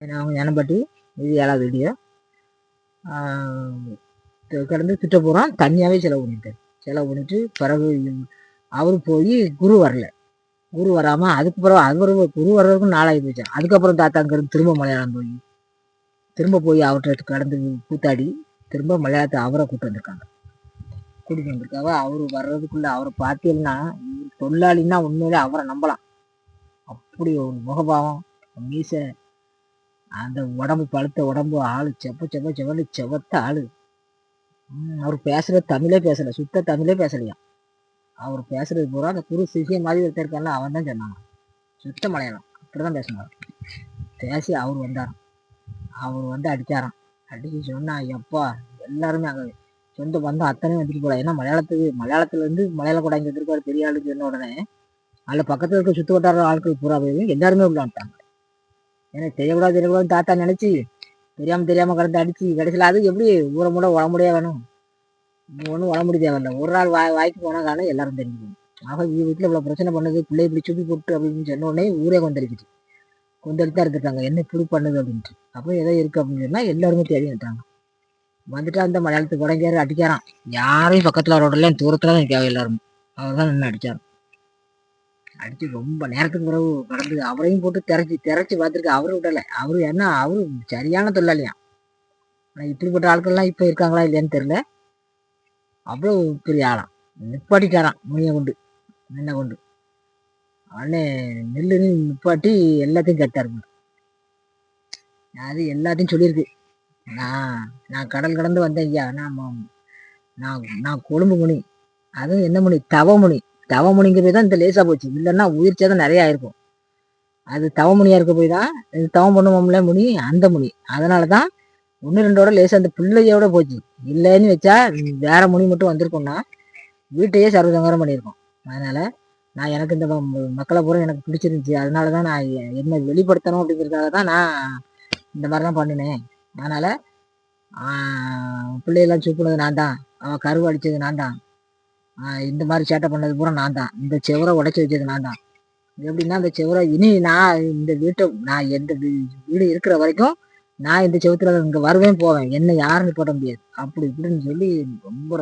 நான் ஞானம்பட்டி. இது 7வது வீடியோ. கிடந்து திட்ட போகிறோம். தனியாகவே செலவு பண்ணிட்டார். செலவு பண்ணிட்டு பிறகு அவர் போய் குரு வரல. குரு வராமல் அதுக்கு பிறகு அவர் குரு வர்றதுக்கும் நாளாகி போச்சு. அதுக்கப்புறம் தாத்தா அங்கேருந்து திரும்ப மலையாளம் போய் அவர்கிட்ட கடந்து கூத்தாடி திரும்ப மலையாளத்தை அவரை கூப்பிட்டு வந்திருக்காங்க. அவர் வர்றதுக்குள்ள அவரை பார்த்தீங்கன்னா தொழிலாளின்னா உண்மையிலே அவரை நம்பலாம். அப்படி ஒரு முகபாவம், மீசை, அந்த உடம்பு பழுத்த உடம்பு, ஆளு செவத்த ஆளு. அவர் பேசுறது தமிழே பேசல, சுத்த தமிழே பேசலையா. அவர் பேசுறது பூரா அந்த குரு சிஷிய மாதிரி ஒருத்தர் இருக்கான்ல, அவன் தான் சொன்னாங்க சுத்த மலையாளம். அப்படிதான் பேசினார். பேசி அவர் வந்தாராம். அவர் வந்து அடிச்சாராம். அடிச்சு சொன்னா எப்பா எல்லாருமே அங்கே சொந்த பந்தம் அத்தனையும் வந்துட்டு போல. ஏன்னா மலையாளத்துல இருந்து மலையாள கூட இங்கே வந்துருக்காரு பெரிய ஆளுன்னு சொன்ன உடனே அதில் பக்கத்தில் இருக்க சுற்று வட்டார ஆட்கள் பூரா எல்லாருமே உள்ள வந்துட்டாங்க. எனக்கு தெரியக்கூடாதுன்னு தாத்தா நினைச்சு தெரியாம கடந்து அடிச்சு கடைசியில் அது எப்படி ஊரை மூட உடம்புடையா வேணும். ஒன்றும் உடம்புடி தேவையில்லை. ஒரு நாள் வாய்க்கு போனா காலம் எல்லாரும் தெரிஞ்சுக்கணும். ஆக வீட்டில் இவ்வளோ பிரச்சனை பண்ணது, பிள்ளை இப்படி சுற்றி போட்டு அப்படின்னு சொன்ன உடனே ஊரே கொந்தளிச்சிட்டு தான் இருந்துட்டாங்க. என்ன இப்படி பண்ணுது அப்படின்ட்டு. அப்போ ஏதோ இருக்கு அப்படின்னு சொன்னா எல்லாருமே தெரிஞ்சுட்டாங்க. வந்துட்டு அந்த மலையாளத்துக்கு உடஞ்சாரு, அடிக்காரான். யாரையும் பக்கத்தில் ரோடெல்லாம் தூரத்துல தான் நிற்காது. எல்லாரும் அவர் தான் நின்று அடிச்சார். அடிச்சு ரொம்ப நேரத்துக்கு பிறகு கடந்து அவரையும் போட்டு திரைச்சி பார்த்துருக்கு. அவரு விடலை. அவரு என்ன அவரு சரியான தொழிலாளியா. ஆனால் இப்படிப்பட்ட ஆட்கள்லாம் இப்போ இருக்காங்களா இல்லையான்னு தெரியல. அவ்வளோ பெரிய ஆளாம். நிப்பாட்டிட்டாரான் முனியை கொண்டு நின்ன கொண்டு. அவனே நெல்லுன்னு நிப்பாட்டி எல்லாத்தையும் கேட்டாரு. அது எல்லாத்தையும் சொல்லியிருக்கு. நான் கடல் கடந்து வந்தேன் ஐயா. நான் கொழும்பு முனி. அதுவும் என்ன முனி? தவமுனிங்க போய் தான் இந்த லேசா போச்சு. இல்லைன்னா உயிர் சேதம் நிறைய ஆயிருக்கும். அது தவமுனியா இருக்க போய் தான் இது தவம் பண்ணுவோம்ல முனி, அந்த முனி. அதனாலதான் 1-2ஓட லேசா அந்த பிள்ளையோட போச்சு. இல்லைன்னு வச்சா வேற முனி மட்டும் வந்திருக்கோம்னா வீட்டையே சர்வசங்காரம் பண்ணியிருக்கோம். அதனால நான் எனக்கு இந்த மக்களை பூரா எனக்கு பிடிச்சிருந்துச்சு. அதனாலதான் நான் என்ன வெளிப்படுத்தணும் அப்படிங்கிறதுக்காக தான் நான் இந்த மாதிரிலாம் பண்ணினேன். அதனால பிள்ளையெல்லாம் சூப்புனது நான் தான், அவன் கருவு அடிச்சது நான் தான், இந்த மாதிரி சேட்டை பண்ணது பூரா நான் தான், இந்த செவரை உடைச்சி வச்சது நான் தான். எப்படின்னா அந்த செவரை இனி நான் இந்த வீட்டை நான் எந்த வீடு இருக்கிற வரைக்கும் நான் இந்த செவத்துல இங்கே வருவேன் போவேன், என்ன யாருன்னு போட முடியாது அப்படி இப்படின்னு சொல்லி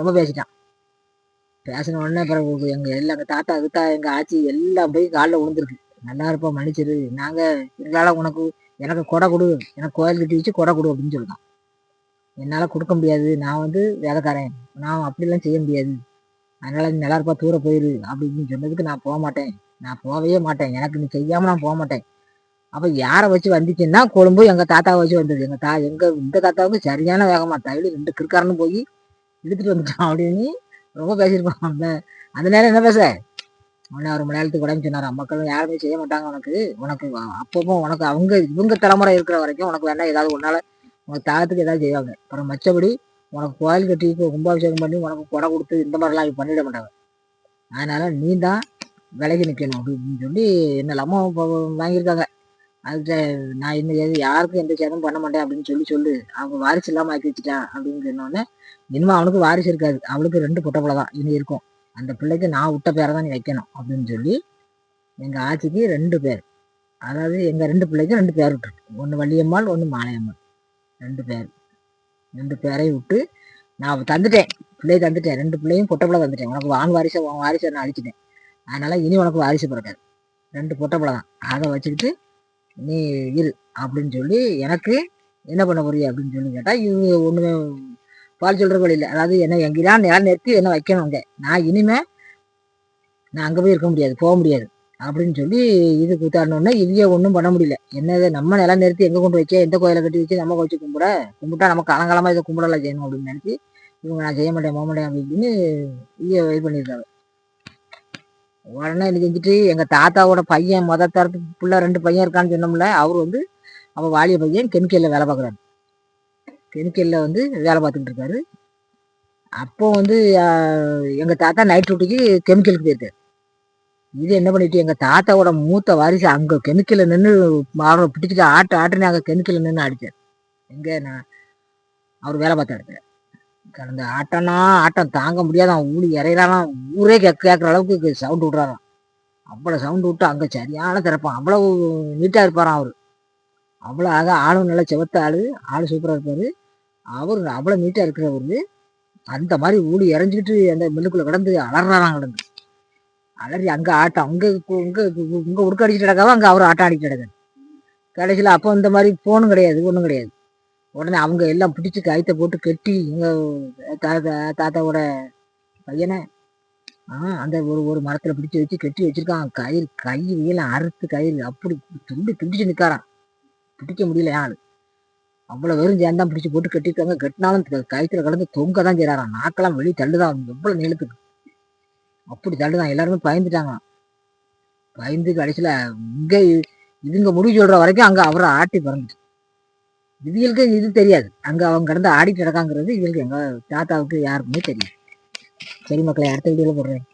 ரொம்ப பேசிட்டான். பேசின உடனே பிறகு எங்கள் தாத்தா எங்கள் ஆச்சி எல்லாம் போய் காலில் விழுந்துருக்கு. நல்லா இருப்பா, மன்னிச்சிரு, எங்களால் எனக்கு கொடை கொடு, எனக்கு கோயில் கட்டி வச்சு கொடை கொடு அப்படின்னு சொல்லிட்டான். என்னால் கொடுக்க முடியாது, நான் வந்து வேலைக்காரன், நான் அப்படிலாம் செய்ய முடியாது, அதனால நீ நல்லா இருப்பா, தூர போயிரு அப்படின்னு சொன்னதுக்கு நான் போக மாட்டேன், நான் போகவே மாட்டேன், எனக்கு நீ செய்யாமல் நான் போக மாட்டேன். அப்போ யாரை வச்சு வந்துச்சுன்னா கொழும்பு எங்கள் தாத்தாவை வச்சு வந்தது. இந்த தாத்தாவுக்கு சரியான வேகமாக தவிர 2 கிற்காரன்னு போய் இழுத்துட்டு வந்துட்டான் அப்படின்னு ரொம்ப பேசியிருப்பான். அந்த நேரம் என்ன பேச உடனே அவர் மலையாளத்துக்கு உடம்பு சொன்னார். மக்களும் யாருமே செய்ய மாட்டாங்க உனக்கு அப்பப்போ உனக்கு இவங்க தலைமுறை இருக்கிற வரைக்கும் உனக்கு வேணா ஏதாவது ஒன்னால உனக்கு தாகத்துக்கு ஏதாவது செய்வாங்க. அப்புறம் மற்றபடி உனக்கு கோயில் கட்டி கும்பாபிஷேகம் பண்ணி உனக்கு கொடை கொடுத்து இந்த மாதிரிலாம் பண்ணிட மாட்டாங்க. அதனால நீ தான் விலகி நிற்கணும் அப்படின்னு சொல்லி என்ன லம்ம வாங்கியிருக்காங்க. அதுக்கு நான் இன்னும் யாருக்கும் எந்த சேதம் பண்ண மாட்டேன் அப்படின்னு சொல்லு, அவங்க வாரிசு இல்லாமல் ஆக்கி வச்சுட்டா அப்படின்னு சொன்னோடனே இனிமே அவனுக்கு வாரிசு இருக்காது, அவளுக்கு 2 பொட்டை பிள்ளை தான் இனி இருக்கும், அந்த பிள்ளைக்கு நான் விட்ட பேரை தான் நீ வைக்கணும் அப்படின்னு சொல்லி எங்கள் ஆட்சிக்கு 2 பேர், அதாவது எங்கள் 2 பிள்ளைக்கும் 2 பேர் விட்டுருக்கு. ஒன்று வள்ளியம்மாள், ஒன்று மாலையம்மாள், 2 பேரையும் விட்டு நான் தந்துட்டேன், பிள்ளையை தந்துட்டேன், 2 பிள்ளையும் பொட்டை பிள்ளை தந்துட்டேன். உனக்கு உன் வாரிசை நான் அழிச்சிட்டேன், அதனால இனி உனக்கு வாரிசு பிறக்காது, 2 பொட்டை பிள்ளை தான், அதை வச்சுக்கிட்டு நீ இரு அப்படின்னு சொல்லி எனக்கு என்ன பண்ண போறிய அப்படின்னு சொல்லி கேட்டால் இவங்க ஒன்றுமே பால் சொல்கிற வழி இல்லை. அதாவது என்ன எங்கேயாவது நிலம் நிறுத்தி என்ன வைக்கணும், அங்கே நான் அங்கே போய் இருக்க முடியாது, போக முடியாது அப்படின்னு சொல்லி இது கூத்தாடனோடனே இவங்க ஒன்றும் பண்ண முடியல. என்னது நம்ம நிலம் நிறுத்தி எங்கே கொண்டு வைக்க, எந்த கோயிலை கட்டி வச்சு நம்ம வச்சு கும்பிட்டா நம்ம காலங்காலமாக இதை கும்பிடலாம் செய்யணும் அப்படின்னு நினச்சி இவங்க நான் செய்ய மாட்டேன் போக மாட்டேன் அப்படின்னு இது பண்ணியிருக்காங்க. உடனே என்ன செஞ்சுட்டு எங்கள் தாத்தாவோட பையன் தரத்து பிள்ளை 2 பையன் இருக்கான்னு சொன்னோம்ல, அவர் வந்து அவள் வாலிய பையன் கெமிக்கலில் வேலை பார்க்குறாரு. கெமிக்கலில் வந்து வேலை பார்த்துக்கிட்டு இருக்காரு. அப்போ வந்து எங்கள் தாத்தா நைட் டியூட்டிக்கு கெமிக்கலுக்கு போயிருக்காரு. இது என்ன பண்ணிட்டு எங்கள் தாத்தாவோட மூத்த வாரிசு அங்கே கெமிக்கலில் நின்று அவரை பிடிச்சிட்டு ஆட்டுன்னு அங்கே கெமிக்கலில் நின்று அடித்தார். எங்கே அவர் வேலை பார்த்த இடத்துல கடந்த ஆட்டம் தாங்க முடியாத ஊழி இறையிறாராம். ஊரே கேட்குற அளவுக்கு சவுண்டு விட்றாராம். அவ்வளோ சவுண்டு விட்டு அங்கே சரியான திறப்பான். அவ்வளவு நீட்டாக இருப்பாராம் அவர். அவ்வளோ ஆளும் நல்லா செவத்த ஆள் சூப்பராக இருப்பார். அவர் அவ்வளோ நீட்டாக இருக்கிறவர். அந்த மாதிரி ஊழி இறஞ்சிக்கிட்டு அந்த மில்லுக்குள்ளே கிடந்து அலறாராம். கிடந்து அலறி அங்கே ஆட்டம் இங்கே உடுக்க அடிச்சுட்டு கிடக்காவோ அங்கே அவர் ஆட்டம் அடிக்கிட்டு கிடக்காரு. கடைசியில் அப்போ இந்த மாதிரி ஃபோனும் கிடையாது, ஒன்றும் கிடையாது. உடனே அவங்க எல்லாம் பிடிச்சி கயிற்றை போட்டு கட்டி எங்கள் தாத்தாவோட பையனை அந்த ஒரு மரத்தில் பிடிச்சி வச்சு கட்டி வச்சிருக்கான். கயிறு அறுத்து கயிறு அப்படி துண்டிச்சு நிற்காரான். பிடிக்க முடியல ஆள். அவ்வளோ வெறும் சேர்ந்தான் பிடிச்சி போட்டு கட்டிருக்காங்க. கட்டினாலும் கயிற்றுல கலந்து தொங்க தான் செய்கிறாரான். நாக்கெல்லாம் வெளியே தள்ளுதான், எவ்வளோ நீளத்துக்கு அப்படி தள்ளுதான். எல்லாருமே பயந்துட்டாங்க. பயந்து கடைசியில் இங்கே இதுங்க முடிவு சொல்கிற வரைக்கும் அங்கே அவரை ஆட்டி பறந்துச்சு. இதுகளுக்கு இது தெரியாது, அங்கே அவங்க கடந்து ஆடிட்டு நடக்காங்கிறது இதுகளுக்கு எங்கள் தாத்தாவுக்கு யாருக்குமே தெரியும். சரி மக்களை, அடுத்த வீடியோவில் போடுறேன்.